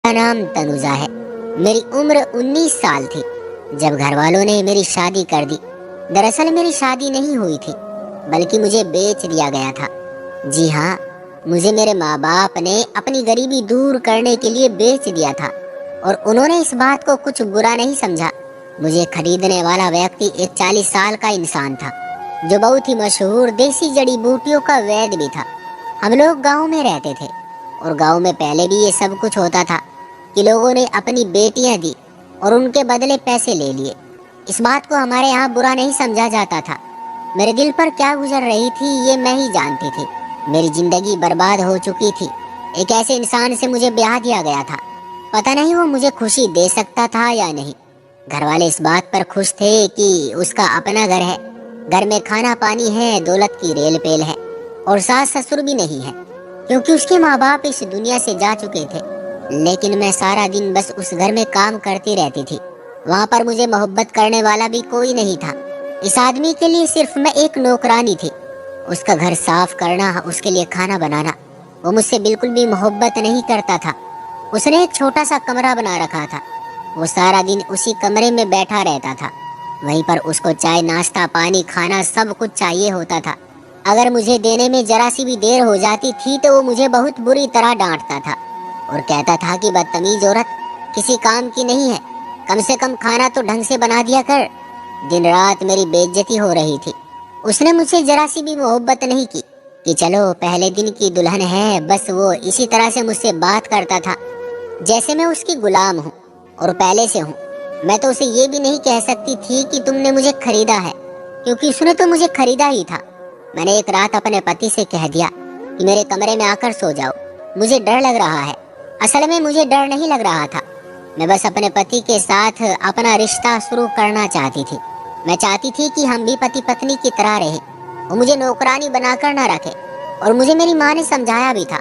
मेरा नाम तनुजा है। मेरी उम्र 19 साल थी जब घर वालों ने मेरी शादी कर दी। दरअसल मेरी शादी नहीं हुई थी, बल्कि मुझे बेच दिया गया था। जी हाँ, मुझे मेरे माँ बाप ने अपनी गरीबी दूर करने के लिए बेच दिया था और उन्होंने इस बात को कुछ बुरा नहीं समझा। मुझे खरीदने वाला व्यक्ति एक 40 साल का इंसान था जो बहुत ही मशहूर देसी जड़ी बूटियों का वैद्य भी था। हम लोग गांव में रहते थे और गांव में पहले भी ये सब कुछ होता था कि लोगों ने अपनी बेटियां दी और उनके बदले पैसे ले लिए। इस बात को हमारे यहाँ बुरा नहीं समझा जाता था। मेरे दिल पर क्या गुजर रही थी ये मैं ही जानती थी। मेरी जिंदगी बर्बाद हो चुकी थी। एक ऐसे इंसान से मुझे ब्याह दिया गया था। पता नहीं वो मुझे खुशी दे सकता था या नहीं। घर वाले इस बात पर खुश थे कि उसका अपना घर है, घर में खाना पानी है, दौलत की रेल पेल है और सास ससुर भी नहीं है क्योंकि उसके माँ बाप इस दुनिया से जा चुके थे। लेकिन मैं सारा दिन बस उस घर में काम करती रहती थी। वहाँ पर मुझे मोहब्बत करने वाला भी कोई नहीं था। इस आदमी के लिए सिर्फ मैं एक नौकरानी थी। उसका घर साफ करना, उसके लिए खाना बनाना, वो मुझसे बिल्कुल भी मोहब्बत नहीं करता था। उसने एक छोटा सा कमरा बना रखा था। वो सारा दिन उसी कमरे में बैठा रहता था। वहीं पर उसको चाय नाश्ता पानी खाना सब कुछ चाहिए होता था। अगर मुझे देने में जरा सी भी देर हो जाती थी तो वो मुझे बहुत बुरी तरह डांटता था और कहता था कि बदतमीज औरत, किसी काम की नहीं है, कम से कम खाना तो ढंग से बना दिया कर। दिन रात मेरी बेइज्जती हो रही थी। उसने मुझसे जरा सी भी मोहब्बत नहीं की कि चलो पहले दिन की दुल्हन है। बस वो इसी तरह से मुझसे बात करता था जैसे मैं उसकी गुलाम हूँ और पहले से हूँ। मैं तो उसे ये भी नहीं कह सकती थी कि तुमने मुझे खरीदा है, क्योंकि उसने तो मुझे खरीदा ही था। मैंने एक रात अपने पति से कह दिया कि मेरे कमरे में आकर सो जाओ, मुझे डर लग रहा है। असल में मुझे डर नहीं लग रहा था, मैं बस अपने पति के साथ अपना रिश्ता शुरू करना चाहती थी। मैं चाहती थी कि हम भी पति पत्नी की तरह रहें। वो मुझे नौकरानी बनाकर ना रखे। और मुझे मेरी माँ ने समझाया भी था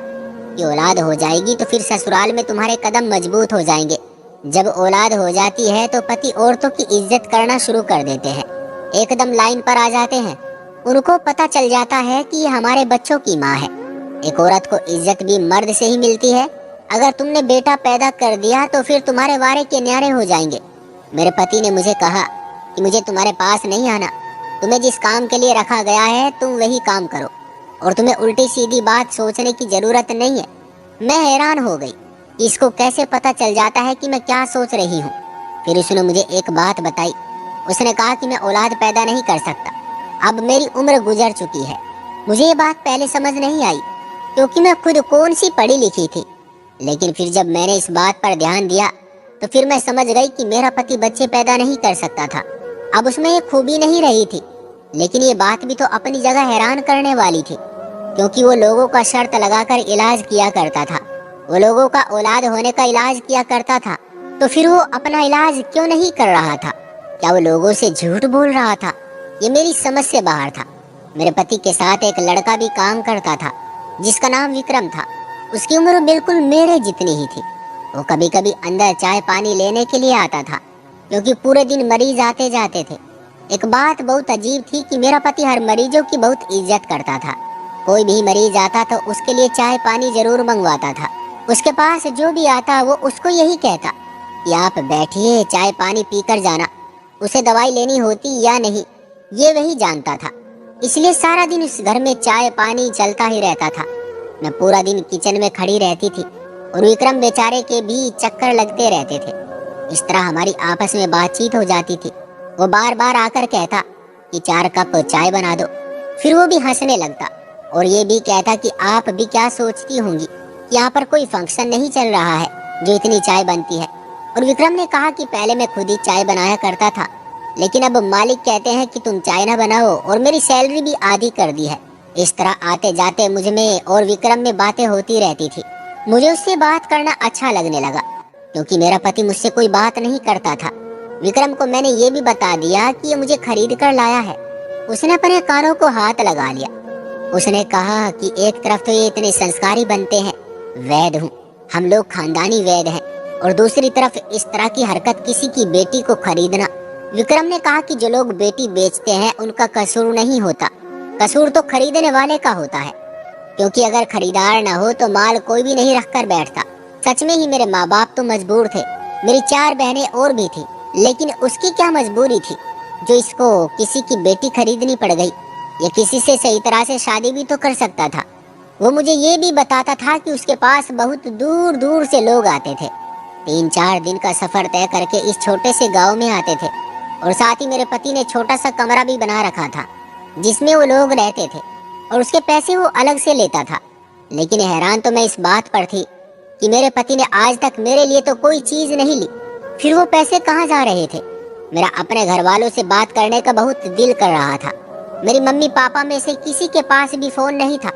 कि औलाद हो जाएगी तो फिर ससुराल में तुम्हारे कदम मजबूत हो जाएंगे। जब औलाद हो जाती है तो पति औरतों की इज्जत करना शुरू कर देते हैं, एकदम लाइन पर आ जाते हैं। उनको पता चल जाता है कि ये हमारे बच्चों की माँ है। एक औरत को इज्जत भी मर्द से ही मिलती है। अगर तुमने बेटा पैदा कर दिया तो फिर तुम्हारे वारे के न्यारे हो जाएंगे। मेरे पति ने मुझे कहा कि मुझे तुम्हारे पास नहीं आना, तुम्हें जिस काम के लिए रखा गया है तुम वही काम करो और तुम्हें उल्टी सीधी बात सोचने की जरूरत नहीं है। मैं हैरान हो गई कि इसको कैसे पता चल जाता है कि मैं क्या सोच रही हूँ। फिर उसने मुझे एक बात बताई। उसने कहा कि मैं औलाद पैदा नहीं कर सकता, अब मेरी उम्र गुजर चुकी है। मुझे ये बात पहले समझ नहीं आई क्योंकि मैं खुद कौन सी पढ़ी लिखी थी। लेकिन फिर जब मैंने इस बात पर ध्यान दिया तो फिर मैं समझ गई कि मेरा पति बच्चे पैदा नहीं कर सकता था। अब उसमें ये खूबी नहीं रही थी, लेकिन ये बात भी तो अपनी जगह हैरान करने वाली थी क्योंकि वो लोगों का शर्त लगाकर इलाज किया करता था। वो लोगों का औलाद होने का इलाज किया करता था, तो फिर वो अपना इलाज क्यों नहीं कर रहा था? क्या वो लोगों से झूठ बोल रहा था? ये मेरी समझ से बाहर था। मेरे पति के साथ एक लड़का भी काम करता था जिसका नाम विक्रम था। उसकी उम्र बिल्कुल मेरे जितनी ही थी। वो कभी कभी अंदर चाय पानी लेने के लिए आता था क्योंकि पूरे दिन मरीज आते जाते थे। एक बात बहुत अजीब थी कि मेरा पति हर मरीजों की बहुत इज्जत करता था। कोई भी मरीज आता तो उसके लिए चाय पानी जरूर मंगवाता था। उसके पास जो भी आता वो उसको यही कहता कि आप बैठिए, चाय पानी पीकर जाना। उसे दवाई लेनी होती या नहीं ये वही जानता था। इसलिए सारा दिन इस घर में चाय पानी चलता ही रहता था। मैं पूरा दिन किचन में खड़ी रहती थी और विक्रम बेचारे के भी चक्कर लगते रहते थे। इस तरह हमारी आपस में बातचीत हो जाती थी। वो बार बार आकर कहता कि 4 कप चाय बना दो। फिर वो भी हंसने लगता और ये भी कहता कि आप भी क्या सोचती होंगी, यहाँ पर कोई फंक्शन नहीं चल रहा है जो इतनी चाय बनती है। और विक्रम ने कहा कि पहले मैं खुद ही चाय बनाया करता था, लेकिन अब मालिक कहते हैं कि तुम चाय ना बनाओ और मेरी सैलरी भी आधी कर दी है। इस तरह आते जाते मुझ में और विक्रम में बातें होती रहती थी। मुझे उससे बात करना अच्छा लगने लगा क्योंकि मेरा पति मुझसे कोई बात नहीं करता था। विक्रम को मैंने ये भी बता दिया कि ये मुझे खरीद कर लाया है। उसने अपने कानों को हाथ लगा लिया। उसने कहा कि एक तरफ तो ये इतने संस्कारी बनते हैं, वैद्य हूँ, हम लोग खानदानी वैद्य हैं, और दूसरी तरफ इस तरह की हरकत किसी की बेटी को खरीदना। विक्रम ने कहा कि जो लोग बेटी बेचते हैं उनका कसूर नहीं होता, कसूर तो खरीदने वाले का होता है, क्योंकि अगर खरीदार न हो तो माल कोई भी नहीं रख कर बैठता। सच में ही मेरे माँ बाप तो मजबूर थे, मेरी 4 बहनें और भी थी, लेकिन उसकी क्या मजबूरी थी जो इसको किसी की बेटी खरीदनी पड़ गई। ये किसी से सही तरह से शादी भी तो कर सकता था। वो मुझे ये भी बताता था कि उसके पास बहुत दूर दूर से लोग आते थे, 3-4 दिन का सफर तय करके इस छोटे से गांव में आते थे। और साथ ही मेरे पति ने छोटा सा कमरा भी बना रखा था जिसमें वो लोग रहते थे, और उसके पैसे वो अलग से लेता था। लेकिन हैरान तो मैं इस बात पर थी कि मेरे पति ने आज तक मेरे लिए तो कोई चीज नहीं ली, फिर वो पैसे कहाँ जा रहे थे। मेरा अपने घर वालों से बात करने का बहुत दिल कर रहा था। मेरी मम्मी पापा में से किसी के पास भी फोन नहीं था,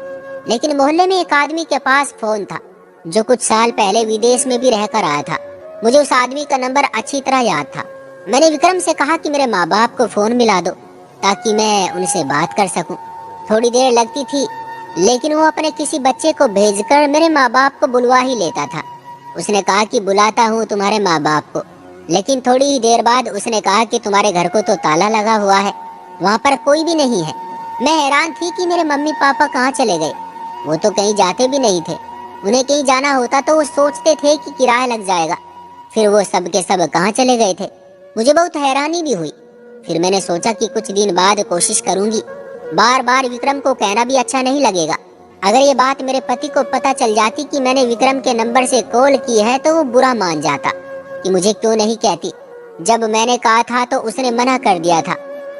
लेकिन मोहल्ले में एक आदमी के पास फोन था जो कुछ साल पहले विदेश में भी रहकर आया था। मुझे उस आदमी का नंबर अच्छी तरह याद था। मैंने विक्रम से कहा कि मेरे माँ बाप को फोन मिला दो ताकि मैं उनसे बात कर सकूं। थोड़ी देर लगती थी, लेकिन वो अपने किसी बच्चे को भेजकर मेरे माँ बाप को बुलवा ही लेता था। उसने कहा कि बुलाता हूँ तुम्हारे माँ बाप को, लेकिन थोड़ी ही देर बाद उसने कहा कि तुम्हारे घर को तो ताला लगा हुआ है, वहाँ पर कोई भी नहीं है। मैं हैरान थी कि मेरे मम्मी पापा कहाँ चले गए। वो तो कहीं जाते भी नहीं थे, उन्हें कहीं जाना होता तो वो सोचते थे कि किराया लग जाएगा, फिर वो सब के सब कहाँ चले गए थे। मुझे बहुत हैरानी भी हुई। फिर मैंने सोचा कि कुछ दिन बाद कोशिश करूंगी। बार बार विक्रम को कहना भी अच्छा नहीं लगेगा। अगर ये बात मेरे पति को पता चल जाती कि मैंने विक्रम के नंबर से कॉल की है तो वो बुरा मान जाता कि मुझे क्यों नहीं कहती। जब मैंने कहा था तो उसने मना कर दिया था।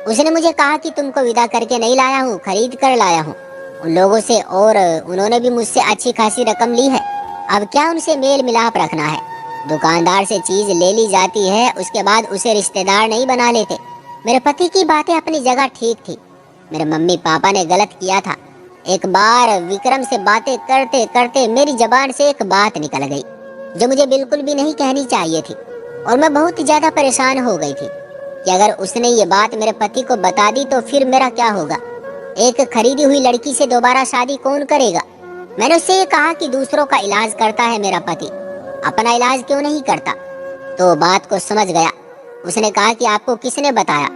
उसने मुझे कहा कि तुमको विदा करके नहीं लाया हूँ, खरीद कर लाया हूँ उन लोगों से, और उन्होंने भी मुझसे अच्छी खासी रकम ली है। अब क्या उनसे मेल मिलाप रखना है। दुकानदार से चीज ले ली जाती है, उसके बाद उसे रिश्तेदार नहीं बना लेते। मेरे पति की बातें अपनी जगह ठीक थी। मेरे मम्मी पापा ने गलत किया था। एक बार विक्रम से बातें करते करते मेरी जबान से एक बात निकल गई जो मुझे बिल्कुल भी नहीं कहनी चाहिए थी, और मैं बहुत ज्यादा परेशान हो गई थी कि अगर उसने ये बात मेरे पति को बता दी तो फिर मेरा क्या होगा। एक खरीदी हुई लड़की से दोबारा शादी कौन करेगा। मैंने उससे ये कहा कि दूसरों का इलाज करता है मेरा पति, अपना इलाज क्यों नहीं करता। तो बात को समझ गया। उसने कहा कि आपको किसने बताया।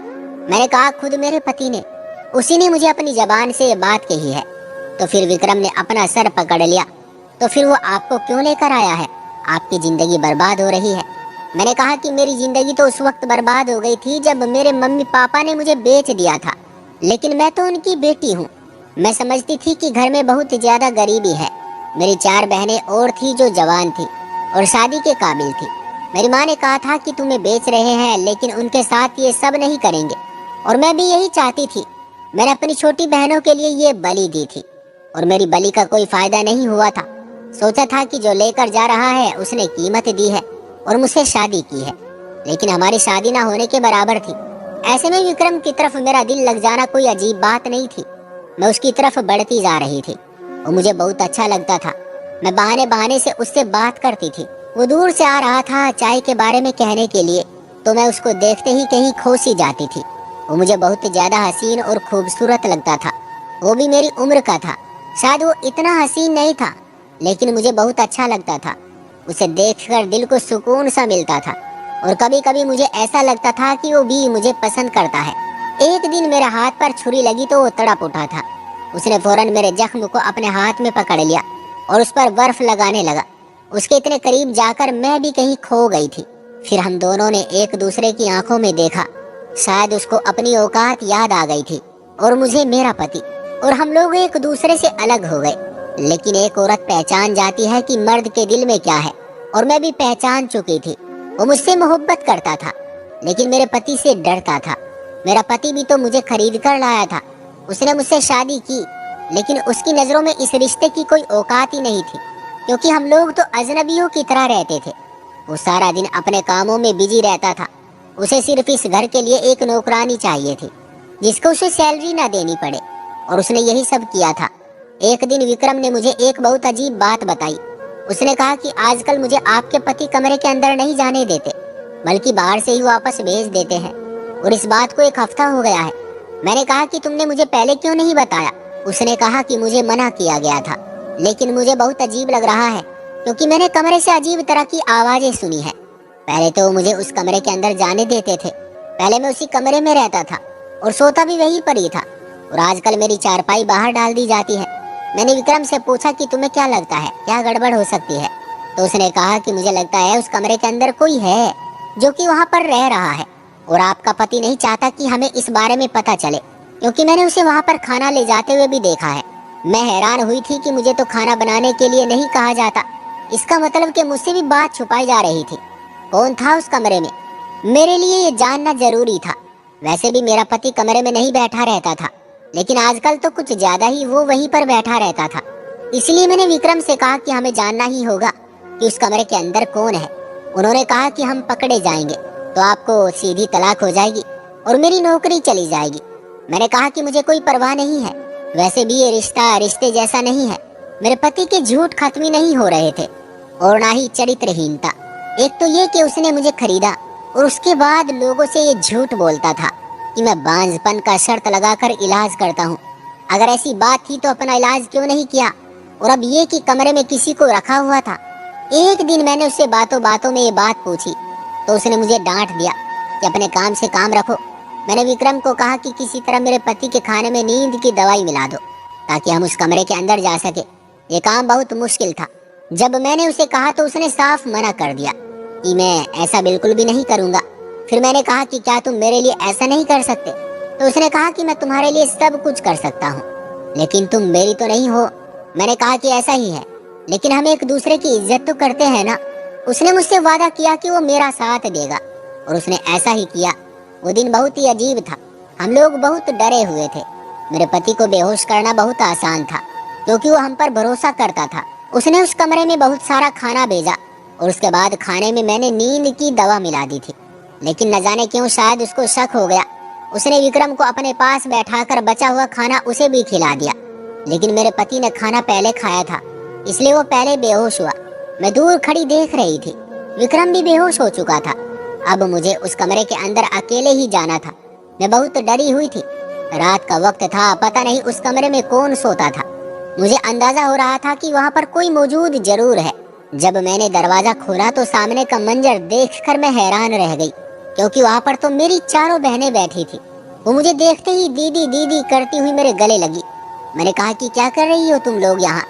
मैंने कहा खुद मेरे पति ने, उसी ने मुझे अपनी जबान से ये बात कही है। तो फिर विक्रम ने अपना सर पकड़ लिया। तो फिर वो आपको क्यों लेकर आया है, आपकी जिंदगी बर्बाद हो रही है। मैंने कहा कि मेरी जिंदगी तो उस वक्त बर्बाद हो गई थी जब मेरे मम्मी पापा ने मुझे बेच दिया था, लेकिन मैं तो उनकी बेटी हूँ। मैं समझती थी कि घर में बहुत ज्यादा गरीबी है। मेरी 4 बहनें और थी जो जवान थी और शादी के काबिल थी। मेरी माँ ने कहा था कि तुम्हें बेच रहे हैं, लेकिन उनके साथ ये सब नहीं करेंगे, और मैं भी यही चाहती थी। मैंने अपनी छोटी बहनों के लिए ये बलि दी थी, और मेरी बलि का कोई फायदा नहीं हुआ था। सोचा था कि जो लेकर जा रहा है उसने कीमत दी है और मुझसे शादी की है, लेकिन हमारी शादी ना होने के बराबर थी। ऐसे में विक्रम की तरफ मेरा दिल लग जाना कोई अजीब बात नहीं थी। मैं उसकी तरफ बढ़ती जा रही थी और मुझे बहुत अच्छा लगता था। मैं बहाने बहाने से उससे बात करती थी। वो दूर से आ रहा था चाय के बारे में कहने के लिए, तो मैं उसको देखते ही कहीं खो सी जाती थी। वो मुझे बहुत ज्यादा हसीन और खूबसूरत लगता था। वो भी मेरी उम्र का था। शायद वो इतना हसीन नहीं था, लेकिन मुझे बहुत अच्छा लगता था। उसे देखकर दिल को सुकून सा मिलता था, और कभी कभी मुझे ऐसा लगता था कि वो भी मुझे पसंद करता है। एक दिन मेरे हाथ पर छुरी लगी तो वो तड़प उठा था। उसने फौरन मेरे जख्म को अपने हाथ में पकड़ लिया और उस पर बर्फ लगाने लगा। उसके इतने करीब जाकर मैं भी कहीं खो गई थी। फिर हम दोनों ने एक दूसरे की आंखों में देखा। शायद उसको अपनी औकात याद आ गई थी और मुझे मेरा पति, और हम लोग एक दूसरे से अलग हो गए। लेकिन एक औरत पहचान जाती है कि मर्द के दिल में क्या है, और मैं भी पहचान चुकी थी। वो मुझसे मोहब्बत करता था, लेकिन मेरे पति से डरता था। मेरा पति भी तो मुझे खरीद कर लाया था। उसने मुझसे शादी की, लेकिन उसकी नजरों में इस रिश्ते की कोई औकात ही नहीं थी, क्योंकि हम लोग तो अजनबियों की तरह रहते थे। वो सारा दिन अपने कामों में बिजी रहता था। उसे सिर्फ इस घर के लिए एक नौकरानी चाहिए थी जिसको उसे सैलरी ना देनी पड़े, और उसने यही सब किया था। एक दिन विक्रम ने मुझे एक बहुत अजीब बात बताई। उसने कहा कि आजकल मुझे आपके पति कमरे के अंदर नहीं जाने देते, बल्कि बाहर से ही वापस भेज देते हैं, और इस बात को 1 हफ्ता हो गया है। मैंने कहा कि तुमने मुझे पहले क्यों नहीं बताया। उसने कहा कि मुझे मना किया गया था, लेकिन मुझे बहुत अजीब लग रहा है क्योंकि मैंने कमरे से अजीब तरह की आवाजें सुनी है। पहले तो मुझे उस कमरे के अंदर जाने देते थे। पहले मैं उसी कमरे में रहता था और सोता भी वहीं पर ही था, और आजकल मेरी चारपाई बाहर डाल दी जाती है। मैंने विक्रम से पूछा कि तुम्हें क्या लगता है, क्या गड़बड़ हो सकती है। तो उसने कहा कि मुझे लगता है उस कमरे के अंदर कोई है जो कि वहाँ पर रह रहा है, और आपका पति नहीं चाहता कि हमें इस बारे में पता चले, क्योंकि मैंने उसे वहाँ पर खाना ले जाते हुए भी देखा है। मैं हैरान हुई थी कि मुझे तो खाना बनाने के लिए नहीं कहा जाता, इसका मतलब कि मुझसे भी बात छुपाई जा रही थी। कौन था उस कमरे में, मेरे लिए ये जानना जरूरी था। वैसे भी मेरा पति कमरे में नहीं बैठा रहता था, लेकिन आजकल तो कुछ ज्यादा ही वो वहीं पर बैठा रहता था। इसलिए मैंने विक्रम से कहा कि हमें जानना ही होगा कि उस कमरे के अंदर कौन है। उन्होंने कहा कि हम पकड़े जाएंगे तो आपको सीधी तलाक हो जाएगी और मेरी नौकरी चली जाएगी। मैंने कहा कि मुझे कोई परवाह नहीं है, वैसे भी ये रिश्ता रिश्ते जैसा नहीं है। मेरे पति के झूठ खत्म ही नहीं हो रहे थे, और ना ही चरित्रहीनता। एक तो ये कि उसने मुझे खरीदा और उसके बाद लोगों से ये झूठ बोलता था कि मैं बांझपन का शर्त लगाकर इलाज करता हूँ। अगर ऐसी बात थी तो अपना इलाज क्यों नहीं किया। और अब ये कि कमरे में किसी को रखा हुआ था। एक दिन मैंने उससे बातों बातों में ये बात पूछी तो उसने मुझे डांट दिया कि अपने काम से काम रखो। मैंने विक्रम को कहा कि किसी तरह मेरे पति के खाने में नींद की दवाई मिला दो ताकि हम उस कमरे के अंदर जा सके। ये काम बहुत मुश्किल था। जब मैंने उसे कहा तो उसने साफ मना कर दिया कि मैं ऐसा बिल्कुल भी नहीं करूंगा। फिर मैंने कहा कि क्या तुम मेरे लिए ऐसा नहीं कर सकते, तो उसने कहा कि मैं तुम्हारे लिए सब कुछ कर सकता हूँ, लेकिन तुम मेरी तो नहीं हो। मैंने कहा कि ऐसा ही है, लेकिन हम एक दूसरे की इज्जत तो करते हैं ना। उसने मुझसे वादा किया कि वो मेरा साथ देगा, और उसने ऐसा ही किया। वो दिन बहुत ही अजीब था। हम लोग बहुत डरे हुए थे। मेरे पति को बेहोश करना बहुत आसान था, क्योंकि वो हम पर भरोसा करता था। उसने उस कमरे में बहुत सारा खाना भेजा, और उसके बाद खाने में मैंने नींद की दवा मिला दी थी। लेकिन न जाने क्यों शायद उसको शक हो गया। उसने विक्रम को अपने पास बैठाकर बचा हुआ खाना उसे भी खिला दिया। लेकिन मेरे पति ने खाना पहले खाया था, इसलिए वो पहले बेहोश हुआ। मैं दूर खड़ी देख रही थी। विक्रम भी बेहोश हो चुका था। अब मुझे उस कमरे के अंदर अकेले ही जाना था। मैं बहुत डरी हुई थी। रात का वक्त था, पता नहीं उस कमरे में कौन सोता था। मुझे अंदाजा हो रहा था कि वहाँ पर कोई मौजूद जरूर है। जब मैंने दरवाजा खोला तो सामने का मंजर देखकर मैं हैरान रह गई, क्योंकि वहाँ पर तो मेरी चारों बहनें बैठी थी। वो मुझे देखते ही दीदी दीदी करती हुई मेरे गले लगी। मैंने कहा कि क्या कर रही हो तुम लोग यहाँ,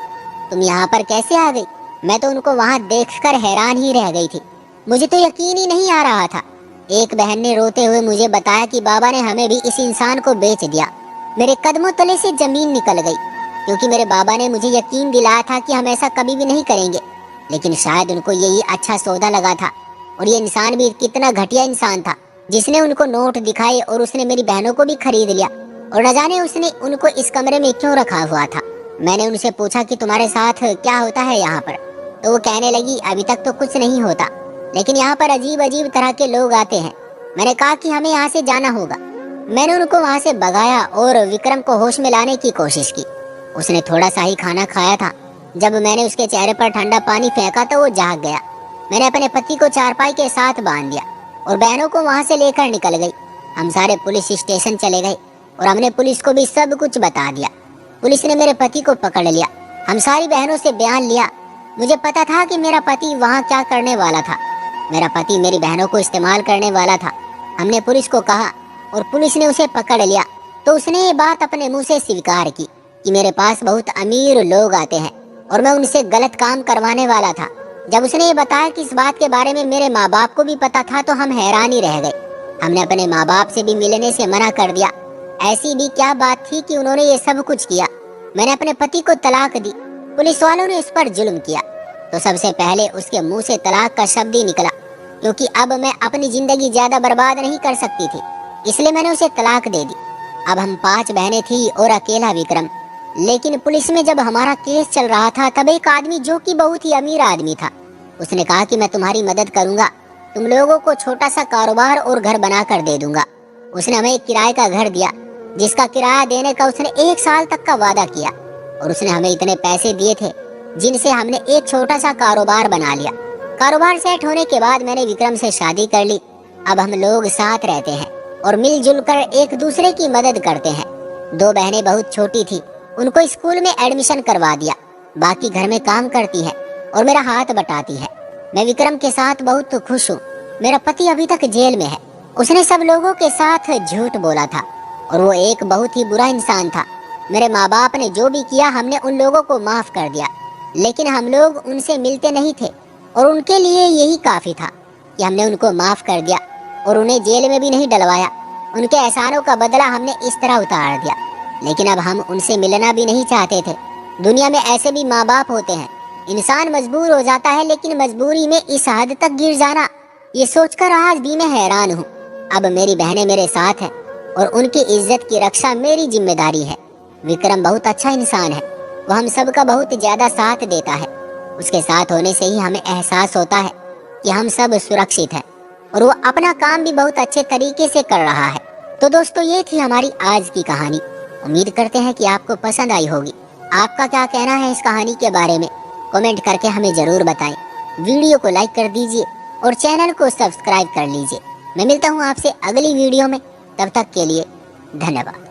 तुम यहाँ पर कैसे आ गई। मैं तो उनको वहाँ देखकर हैरान ही रह गई थी। मुझे तो यकीन ही नहीं आ रहा था। एक बहन ने रोते हुए मुझे बताया कि बाबा ने हमें भी इस इंसान को बेच दिया। मेरे कदमों तले से जमीन निकल गई, क्योंकि मेरे बाबा ने मुझे यकीन दिलाया था कि हम ऐसा कभी भी नहीं करेंगे। लेकिन शायद उनको यही अच्छा सौदा लगा था। और ये इंसान भी कितना घटिया इंसान था, जिसने उनको नोट दिखाए और उसने मेरी बहनों को भी खरीद लिया। और न जाने उसने उनको इस कमरे में क्यों रखा हुआ था। मैंने उनसे पूछा कि तुम्हारे साथ क्या होता है यहाँ पर, तो वो कहने लगी अभी तक तो कुछ नहीं होता, लेकिन यहाँ पर अजीब अजीब तरह के लोग आते हैं। मैंने कहा कि हमें यहाँ से जाना होगा। मैंने उनको वहाँ से भगाया और विक्रम को होश में लाने की कोशिश की। उसने थोड़ा सा ही खाना खाया था। जब मैंने उसके चेहरे पर ठंडा पानी फेंका तो वो जाग गया। मैंने अपने पति को चारपाई के साथ बांध दिया और बहनों को वहाँ से लेकर निकल गई। हम सारे पुलिस स्टेशन चले गए और हमने पुलिस को भी सब कुछ बता दिया। पुलिस ने मेरे पति को पकड़ लिया। हम सारी बहनों से बयान लिया। मुझे पता था कि मेरा पति वहाँ क्या करने वाला था। मेरा पति मेरी बहनों को इस्तेमाल करने वाला था। हमने पुलिस को कहा और पुलिस ने उसे पकड़ लिया। तो उसने ये बात अपने मुंह से स्वीकार की कि मेरे पास बहुत अमीर लोग आते हैं और मैं उनसे गलत काम करवाने वाला था। जब उसने ये बताया कि इस बात के बारे में मेरे माँ बाप को भी पता था तो हम हैरान ही रह गए। हमने अपने माँ बाप से भी मिलने से मना कर दिया। ऐसी भी क्या बात थी कि उन्होंने ये सब कुछ किया। मैंने अपने पति को तलाक दी। पुलिस वालों ने उस पर जुल्म किया तो सबसे पहले उसके मुंह से तलाक का शब्द ही निकला, क्योंकि अब मैं अपनी जिंदगी ज्यादा बर्बाद नहीं कर सकती थी, इसलिए मैंने उसे तलाक दे दी। अब हम 5 बहनें थी और अकेला विक्रम। लेकिन पुलिस में जब हमारा केस चल रहा था तब एक आदमी जो कि बहुत ही अमीर आदमी था, उसने कहा कि मैं तुम्हारी मदद करूंगा, तुम लोगों को छोटा सा कारोबार और घर बना कर दे दूंगा। उसने हमें एक किराए का घर दिया, जिसका किराया देने का उसने 1 साल तक का वादा किया, और उसने हमें इतने पैसे दिए थे जिनसे हमने एक छोटा सा कारोबार बना लिया। कारोबार सेट होने के बाद मैंने विक्रम से शादी कर ली। अब हम लोग साथ रहते हैं और मिलजुल कर एक दूसरे की मदद करते हैं। 2 बहनें बहुत छोटी थी, उनको स्कूल में एडमिशन करवा दिया। बाकी घर में काम करती है और मेरा हाथ बटाती है। मैं विक्रम के साथ बहुत खुश हूँ। मेरा पति अभी तक जेल में है। उसने सब लोगों के साथ झूठ बोला था और वो एक बहुत ही बुरा इंसान था। मेरे माँ बाप ने जो भी किया हमने उन लोगों को माफ कर दिया, लेकिन हम लोग उनसे मिलते नहीं थे। और उनके लिए यही काफ़ी था कि हमने उनको माफ़ कर दिया और उन्हें जेल में भी नहीं डलवाया। उनके एहसानों का बदला हमने इस तरह उतार दिया। लेकिन अब हम उनसे मिलना भी नहीं चाहते थे। दुनिया में ऐसे भी माँ बाप होते हैं। इंसान मजबूर हो जाता है, लेकिन मजबूरी में इस हद तक गिर जाना, ये सोचकर आज भी मैं हैरान हूँ। अब मेरी बहनें मेरे साथ हैं और उनकी इज्जत की रक्षा मेरी जिम्मेदारी है। विक्रम बहुत अच्छा इंसान है। वो हम सबका बहुत ज्यादा साथ देता है। उसके साथ होने से ही हमें एहसास होता है कि हम सब सुरक्षित हैं और वो अपना काम भी बहुत अच्छे तरीके से कर रहा है। तो दोस्तों, ये थी हमारी आज की कहानी। उम्मीद करते हैं कि आपको पसंद आई होगी। आपका क्या कहना है इस कहानी के बारे में, कमेंट करके हमें जरूर बताएं। वीडियो को लाइक कर दीजिए और चैनल को सब्सक्राइब कर लीजिए। मैं मिलता हूँ आपसे अगली वीडियो में। तब तक के लिए धन्यवाद।